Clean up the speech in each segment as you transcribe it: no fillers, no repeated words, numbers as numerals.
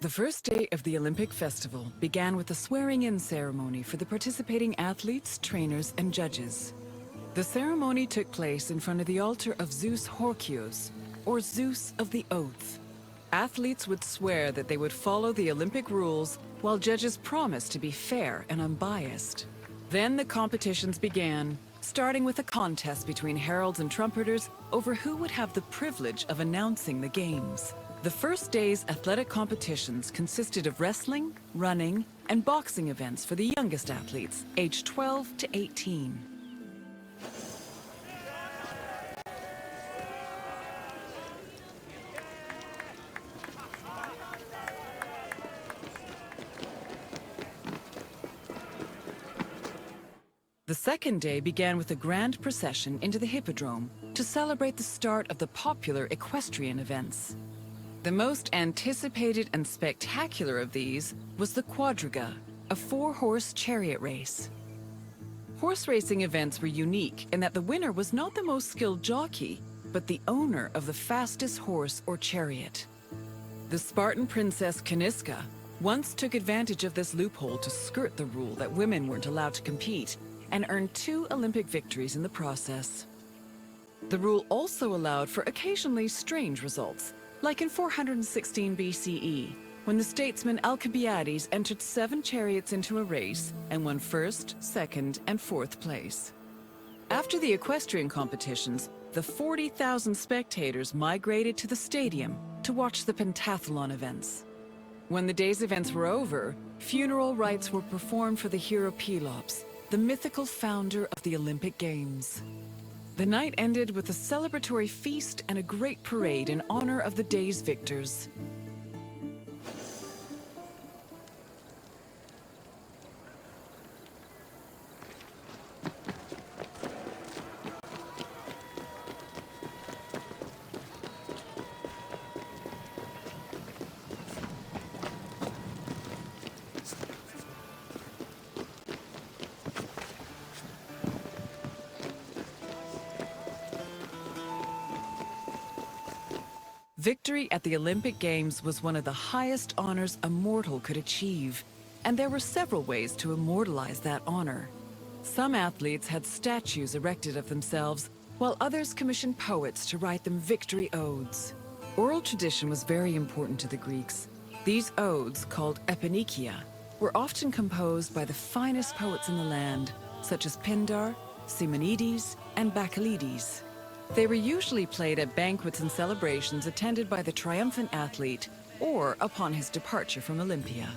The first day of the Olympic Festival began with a swearing-in ceremony for the participating athletes, trainers, and judges. The ceremony took place in front of the altar of Zeus Horkios, or Zeus of the Oath. Athletes would swear that they would follow the Olympic rules, while judges promised to be fair and unbiased. Then the competitions began, starting with a contest between heralds and trumpeters over who would have the privilege of announcing the games. The first day's athletic competitions consisted of wrestling, running, and boxing events for the youngest athletes, aged 12 to 18. The second day began with a grand procession into the Hippodrome to celebrate the start of the popular equestrian events. The most anticipated and spectacular of these was the Quadriga, a four-horse chariot race. Horse racing events were unique in that the winner was not the most skilled jockey, but the owner of the fastest horse or chariot. The Spartan princess Caniska once took advantage of this loophole to skirt the rule that women weren't allowed to compete, and earned 2 Olympic victories in the process. The rule also allowed for occasionally strange results, like in 416 BCE, when the statesman Alcibiades entered 7 chariots into a race and won 1st, 2nd, and 4th place. After the equestrian competitions, the 40,000 spectators migrated to the stadium to watch the pentathlon events. When the day's events were over, funeral rites were performed for the hero Pelops, the mythical founder of the Olympic Games. The night ended with a celebratory feast and a great parade in honor of the day's victors. Victory at the Olympic Games was one of the highest honors a mortal could achieve, and there were several ways to immortalize that honor. Some athletes had statues erected of themselves, while others commissioned poets to write them victory odes. Oral tradition was very important to the Greeks. These odes, called eponychia, were often composed by the finest poets in the land, such as Pindar, Simonides, and Bacchylides. They were usually played at banquets and celebrations attended by the triumphant athlete or upon his departure from Olympia.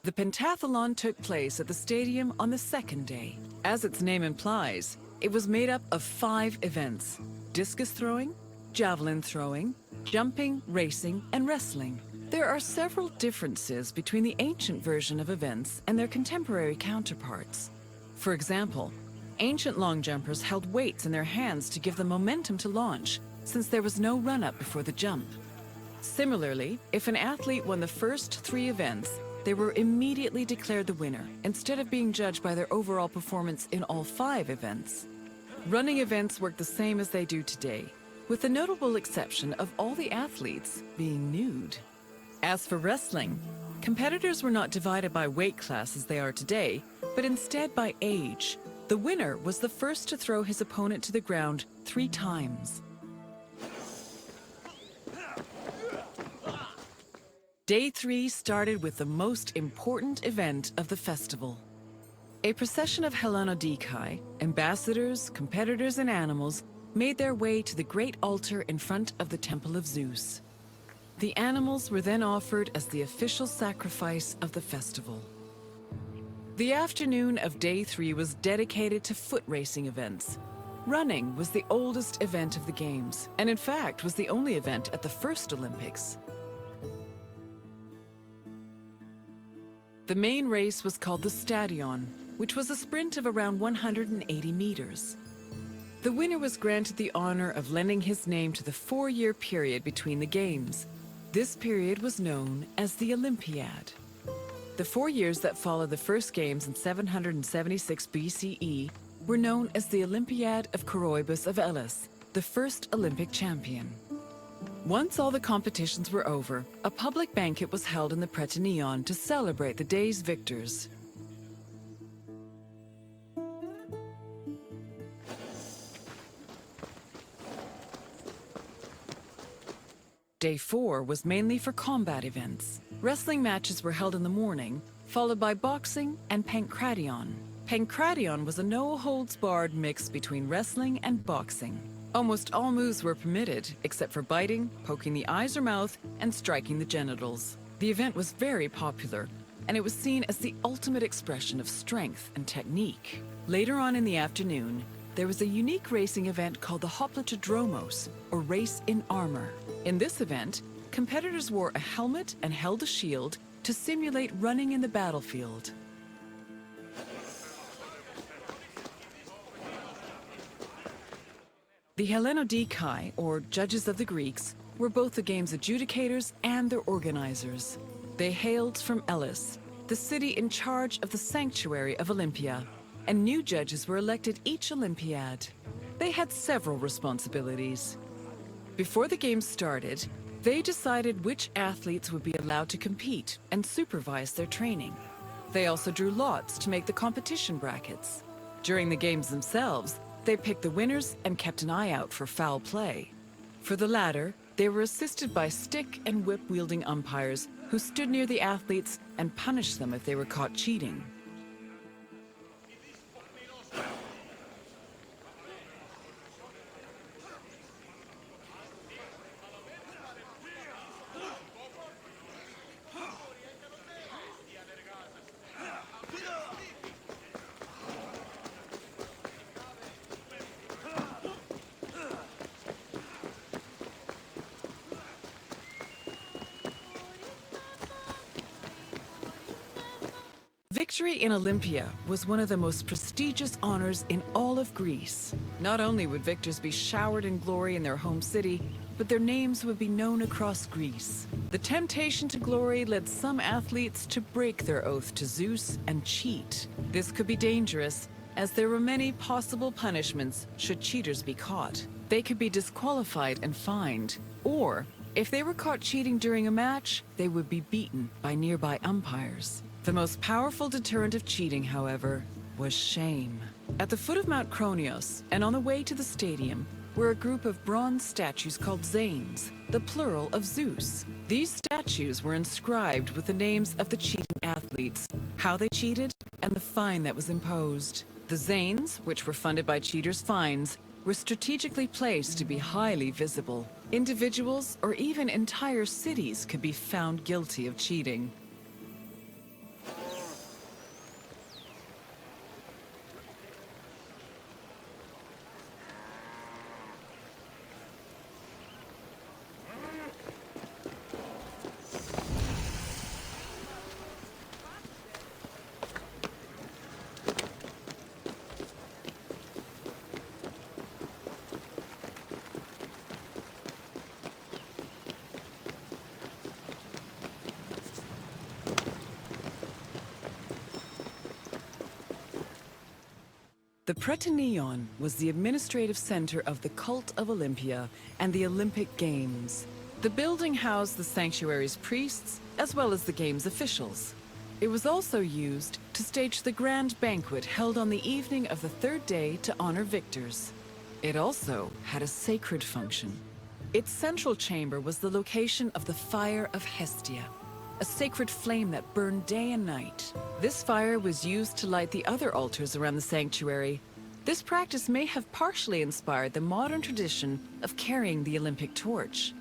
The pentathlon took place at the stadium on the second day. As its name implies, it was made up of 5 events: discus throwing, javelin throwing, jumping, racing, and wrestling. There are several differences between the ancient version of events and their contemporary counterparts. For example, ancient long jumpers held weights in their hands to give them momentum to launch, since there was no run-up before the jump. Similarly, if an athlete won the first 3 events, they were immediately declared the winner, instead of being judged by their overall performance in all 5 events. Running events work the same as they do today, with the notable exception of all the athletes being nude. As for wrestling, competitors were not divided by weight class as they are today, but instead by age. The winner was the first to throw his opponent to the ground 3 times. Day 3 started with the most important event of the festival. A procession of Hellanodikai, ambassadors, competitors, and animals made their way to the great altar in front of the Temple of Zeus. The animals were then offered as the official sacrifice of the festival. The afternoon of day 3 was dedicated to foot racing events. Running was the oldest event of the Games, and in fact was the only event at the first Olympics. The main race was called the Stadion, which was a sprint of around 180 meters. The winner was granted the honor of lending his name to the 4-year period between the Games. This period was known as the Olympiad. The 4 years that followed the first Games in 776 BCE were known as the Olympiad of Coroebus of Elis, the first Olympic champion. Once all the competitions were over, a public banquet was held in the Prytaneon to celebrate the day's victors. Day 4 was mainly for combat events. Wrestling matches were held in the morning, followed by boxing and pankration. Pankration was a no-holds-barred mix between wrestling and boxing. Almost all moves were permitted, except for biting, poking the eyes or mouth, and striking the genitals. The event was very popular, and it was seen as the ultimate expression of strength and technique. Later on in the afternoon, there was a unique racing event called the Hoplitodromos, or Race in Armor. In this event, competitors wore a helmet and held a shield to simulate running in the battlefield. The Hellenodikai, or judges of the Greeks, were both the game's adjudicators and their organizers. They hailed from Elis, the city in charge of the sanctuary of Olympia, and new judges were elected each Olympiad. They had several responsibilities. Before the games started, they decided which athletes would be allowed to compete and supervise their training. They also drew lots to make the competition brackets. During the games themselves, they picked the winners and kept an eye out for foul play. For the latter, they were assisted by stick and whip-wielding umpires who stood near the athletes and punished them if they were caught cheating. Victory in Olympia was one of the most prestigious honors in all of Greece. Not only would victors be showered in glory in their home city, but their names would be known across Greece. The temptation to glory led some athletes to break their oath to Zeus and cheat. This could be dangerous, as there were many possible punishments should cheaters be caught. They could be disqualified and fined, or if they were caught cheating during a match, they would be beaten by nearby umpires. The most powerful deterrent of cheating, however, was shame. At the foot of Mount Kronios, and on the way to the stadium, were a group of bronze statues called Zanes, the plural of Zeus. These statues were inscribed with the names of the cheating athletes, how they cheated, and the fine that was imposed. The Zanes, which were funded by cheaters' fines, were strategically placed to be highly visible. Individuals or even entire cities could be found guilty of cheating. The Prytaneon was the administrative center of the cult of Olympia and the Olympic Games. The building housed the sanctuary's priests, as well as the Games officials. It was also used to stage the grand banquet held on the evening of the third day to honor victors. It also had a sacred function. Its central chamber was the location of the Fire of Hestia, a sacred flame that burned day and night. This fire was used to light the other altars around the sanctuary. This practice may have partially inspired the modern tradition of carrying the Olympic torch.